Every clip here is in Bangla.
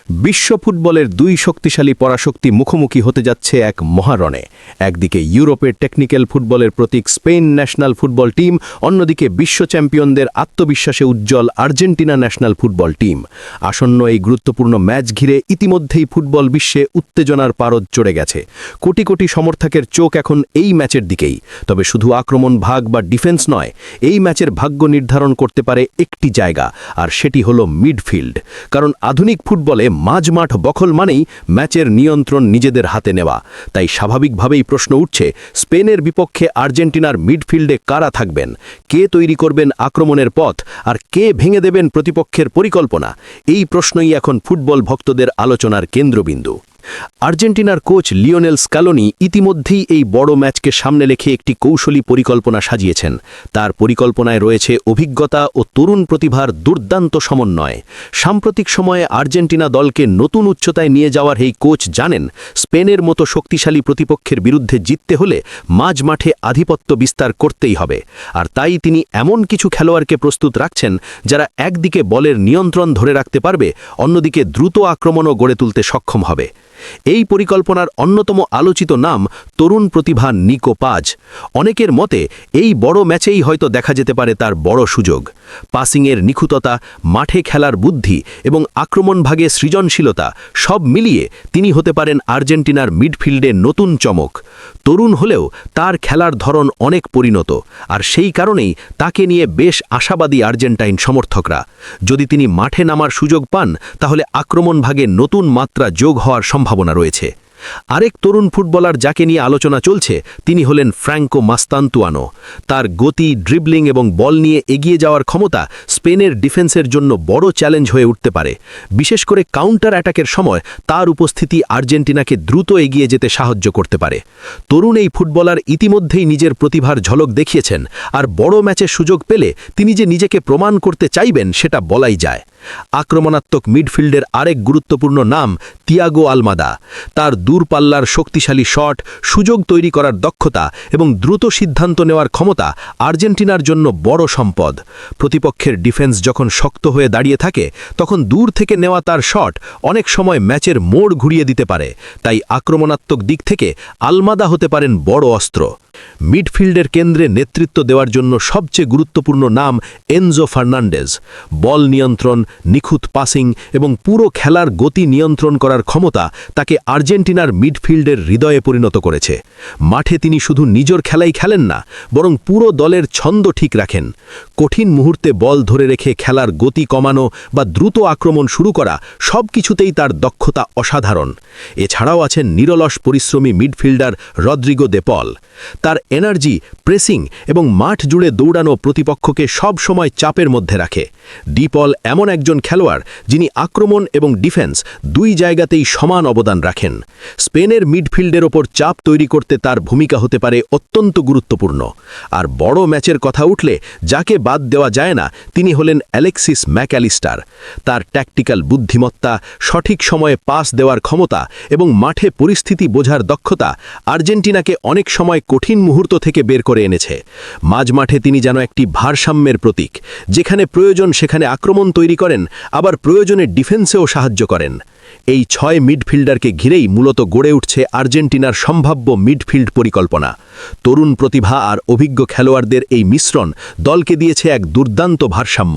বিশ্ব ফুটবলের দুই শক্তিশালী পরাশক্তি মুখোমুখি হতে যাচ্ছে এক মহারণে। একদিকে ইউরোপের টেকনিক্যাল ফুটবলের প্রতীক স্পেন ন্যাশনাল ফুটবল টিম, অন্যদিকে বিশ্ব চ্যাম্পিয়নদের আত্মবিশ্বাসে উজ্জ্বল আর্জেন্টিনা ন্যাশনাল ফুটবল টিম। আসন্ন এই গুরুত্বপূর্ণ ম্যাচ ঘিরে ইতিমধ্যেই ফুটবল বিশ্বে উত্তেজনার পারদ চড়ে গেছে। কোটি কোটি সমর্থকের চোখ এখন এই ম্যাচের দিকেই। তবে শুধু আক্রমণ ভাগ বা ডিফেন্স নয়, এই ম্যাচের ভাগ্য নির্ধারণ করতে পারে একটি জায়গা, আর সেটি হলো মিডফিল্ড। কারণ আধুনিক ফুটবলে মাঝমাঠ দখল মানেই ম্যাচের নিয়ন্ত্রণ নিজেদের হাতে নেওয়া। তাই স্বাভাবিকভাবেই প্রশ্ন উঠছে, স্পেনের বিপক্ষে আর্জেন্টিনার মিডফিল্ডে কারা থাকবেন, কে তৈরি করবেন আক্রমণের পথ, আর কে ভেঙে দেবেন প্রতিপক্ষের পরিকল্পনা? এই প্রশ্নই এখন ফুটবল ভক্তদের আলোচনার কেন্দ্রবিন্দু। আর্জেন্টিনার কোচ লিওনেল স্ক্যালোনি ইতিমধ্যেই এই বড় ম্যাচকে সামনে রেখে একটি কৌশলী পরিকল্পনা সাজিয়েছেন। তার পরিকল্পনায় রয়েছে অভিজ্ঞতা ও তরুণ প্রতিভার দুর্দান্ত সমন্বয়। সাম্প্রতিক সময়ে আর্জেন্টিনা দলকে নতুন উচ্চতায় নিয়ে যাওয়ার এই কোচ জানেন, স্পেনের মতো শক্তিশালী প্রতিপক্ষের বিরুদ্ধে জিততে হলে মাঝমাঠে আধিপত্য বিস্তার করতেই হবে। আর তাই তিনি এমন কিছু খেলোয়াড়কে প্রস্তুত রাখছেন যারা একদিকে বলের নিয়ন্ত্রণ ধরে রাখতে পারবে, অন্যদিকে দ্রুত আক্রমণও গড়ে তুলতে সক্ষম হবে। এই পরিকল্পনার অন্যতম আলোচিত নাম তরুণ প্রতিভা নিকো পাজ। অনেকের মতে এই বড় ম্যাচেই হয়তো দেখা যেতে পারে তার বড় সুযোগ। পাসিংয়ের নিখুঁততা, মাঠে খেলার বুদ্ধি এবং আক্রমণ ভাগে সৃজনশীলতা সব মিলিয়ে তিনি হতে পারেন আর্জেন্টিনার মিডফিল্ডে নতুন চমক। তরুণ হলেও তার খেলার ধরন অনেক পরিণত, আর সেই কারণেই তাকে নিয়ে বেশ আশাবাদী আর্জেন্টাইন সমর্থকরা। যদি তিনি মাঠে নামার সুযোগ পান, তাহলে আক্রমণ ভাগে নতুন মাত্রা যোগ হওয়ার সম্ভাবনা রয়েছে। আরেক তরুণ ফুটবলার যাকে নিয়ে আলোচনা চলছে, তিনি হলেন ফ্র্যাঙ্কো মাস্তান্তুয়ানো। তার গতি, ড্রিবলিং এবং বল নিয়ে এগিয়ে যাওয়ার ক্ষমতা স্পেনের ডিফেন্সের জন্য বড় চ্যালেঞ্জ হয়ে উঠতে পারে। বিশেষ করে কাউন্টার অ্যাটাকের সময় তার উপস্থিতি আর্জেন্টিনাকে দ্রুত এগিয়ে যেতে সাহায্য করতে পারে। তরুণ এই ফুটবলার ইতিমধ্যেই নিজের প্রতিভার ঝলক দেখিয়েছেন, আর বড় ম্যাচের সুযোগ পেলে তিনি যে নিজেকে প্রমাণ করতে চাইবেন সেটা বলাই যায়। আক্রমণাত্মক মিডফিল্ডের আরেক গুরুত্বপূর্ণ নাম তিয়াগো আলমাদা। তার দূরপাল্লার শক্তিশালী শট, সুযোগ তৈরি করার দক্ষতা এবং দ্রুত সিদ্ধান্ত নেওয়ার ক্ষমতা আর্জেন্টিনার জন্য বড় সম্পদ। প্রতিপক্ষের ডিফেন্স যখন শক্ত হয়ে দাঁড়িয়ে থাকে, তখন দূর থেকে নেওয়া তার শট অনেক সময় ম্যাচের মোড় ঘুরিয়ে দিতে পারে। তাই আক্রমণাত্মক দিক থেকে আলমাদা হতে পারেন বড় অস্ত্র। মিডফিল্ডের কেন্দ্রে নেতৃত্ব দেওয়ার জন্য সবচেয়ে গুরুত্বপূর্ণ নাম এনজো ফার্নান্ডেজ। বল নিয়ন্ত্রণ, নিখুঁত পাসিং এবং পুরো খেলার গতি নিয়ন্ত্রণ করার ক্ষমতা তাকে আর্জেন্টিনার মিডফিল্ডের হৃদয়ে পরিণত করেছে। মাঠে তিনি শুধু নিজের খেলাই খেলেন না, বরং পুরো দলের ছন্দ ঠিক রাখেন। কঠিন মুহূর্তে বল ধরে রেখে খেলার গতি কমানো বা দ্রুত আক্রমণ শুরু করা, সব কিছুতেই তার দক্ষতা অসাধারণ। এছাড়াও আছেন নিরলস পরিশ্রমী মিডফিল্ডার রদ্রিগো দে পল। তার এনার্জি, প্রেসিং এবং মাঠ জুড়ে দৌড়ানো প্রতিপক্ষকে সব সময় চাপের মধ্যে রাখে। ডি পল এমন একজন খেলোয়াড় যিনি আক্রমণ এবং ডিফেন্স দুই জায়গাতেই সমান অবদান রাখেন। স্পেনের মিডফিল্ডের ওপর চাপ তৈরি করতে তার ভূমিকা হতে পারে অত্যন্ত গুরুত্বপূর্ণ। আর বড় ম্যাচের কথা উঠলে যাকে বাদ দেওয়া যায় না, তিনি হলেন অ্যালেক্সিস ম্যাকঅ্যালিস্টার। তার ট্যাকটিক্যাল বুদ্ধিমত্তা, সঠিক সময়ে পাস দেওয়ার ক্ষমতা এবং মাঠে পরিস্থিতি বোঝার দক্ষতা আর্জেন্টিনাকে অনেক সময় কঠিন মুহূর্ত থেকে বের করে এনেছে। মাঝমাঠে তিনি যেন একটি ভারসাম্যের প্রতীক, যেখানে প্রয়োজন সেখানে আক্রমণ তৈরি করেন, আবার প্রয়োজনে ডিফেন্সেও সাহায্য করেন। এই 6 মিডফিল্ডারকে ঘিরেই মূলত গড়ে উঠছে আর্জেন্টিনার সম্ভাব্য মিডফিল্ড পরিকল্পনা। তরুণ প্রতিভা আর অভিজ্ঞ খেলোয়াড়দের এই মিশ্রণ দলকে দিয়েছে এক দুর্দান্ত ভারসাম্য।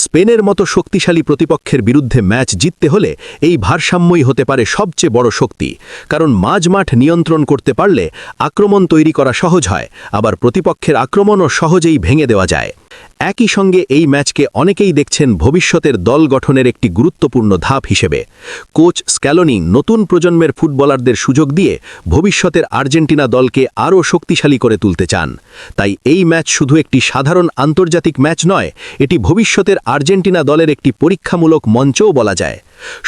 স্পেনের মতো শক্তিশালী প্রতিপক্ষের বিরুদ্ধে ম্যাচ জিততে হলে এই ভারসাম্যই হতে পারে সবচেয়ে বড় শক্তি। কারণ মাঝমাঠ নিয়ন্ত্রণ করতে পারলে আক্রমণ তৈরি করা সহজ হয়, আবার প্রতিপক্ষের আক্রমণও সহজেই ভেঙে দেওয়া যায়। একই সঙ্গে এই ম্যাচকে অনেকেই দেখছেন ভবিষ্যতের দল গঠনের একটি গুরুত্বপূর্ণ ধাপ হিসেবে। কোচ স্ক্যালোনি নতুন প্রজন্মের ফুটবলারদের সুযোগ দিয়ে ভবিষ্যতের আর্জেন্টিনা দলকে আরও শক্তিশালী করে তুলতে চান। তাই এই ম্যাচ শুধু একটি সাধারণ আন্তর্জাতিক ম্যাচ নয়, এটি ভবিষ্যতের আর্জেন্টিনা দলের একটি পরীক্ষামূলক মঞ্চও বলা যায়।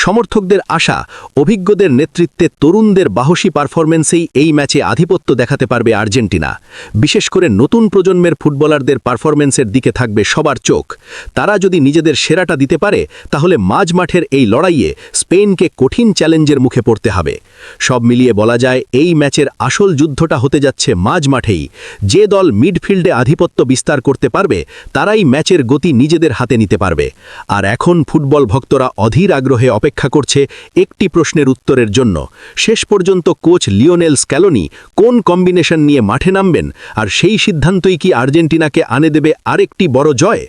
সমর্থকদের আশা, অভিজ্ঞদের নেতৃত্বে তরুণদের বাহসী পারফরমেন্সেই এই ম্যাচে আধিপত্য দেখাতে পারবে আর্জেন্টিনা। বিশেষ করে নতুন প্রজন্মের ফুটবলারদের পারফরমেন্সের দিকে থাকবে সবার চোখ। তারা যদি নিজেদের সেরাটা দিতে পারে, তাহলে মাঝমাঠের এই লড়াইয়ে স্পেনকে কঠিন চ্যালেঞ্জের মুখে পড়তে হবে। সব মিলিয়ে বলা যায়, এই ম্যাচের আসল যুদ্ধটা হতে যাচ্ছে মাঝমাঠেই। যে দল মিডফিল্ডে আধিপত্য বিস্তার করতে পারবে, তারাই ম্যাচের গতি নিজেদের হাতে নিতে পারবে। আর এখন ফুটবল ভক্তরা অধীর আগ্রহে আগ্রহে অপেক্ষা করছে একটি প্রশ্নের উত্তরের জন্য। শেষ পর্যন্ত কোচ লিওনেল স্ক্যালোনি কোন কম্বিনেশন নিয়ে মাঠে নামবেন, আর সেই সিদ্ধান্তই কি আর্জেন্টিনাকে আনে দেবে আরেকটি বড় জয়?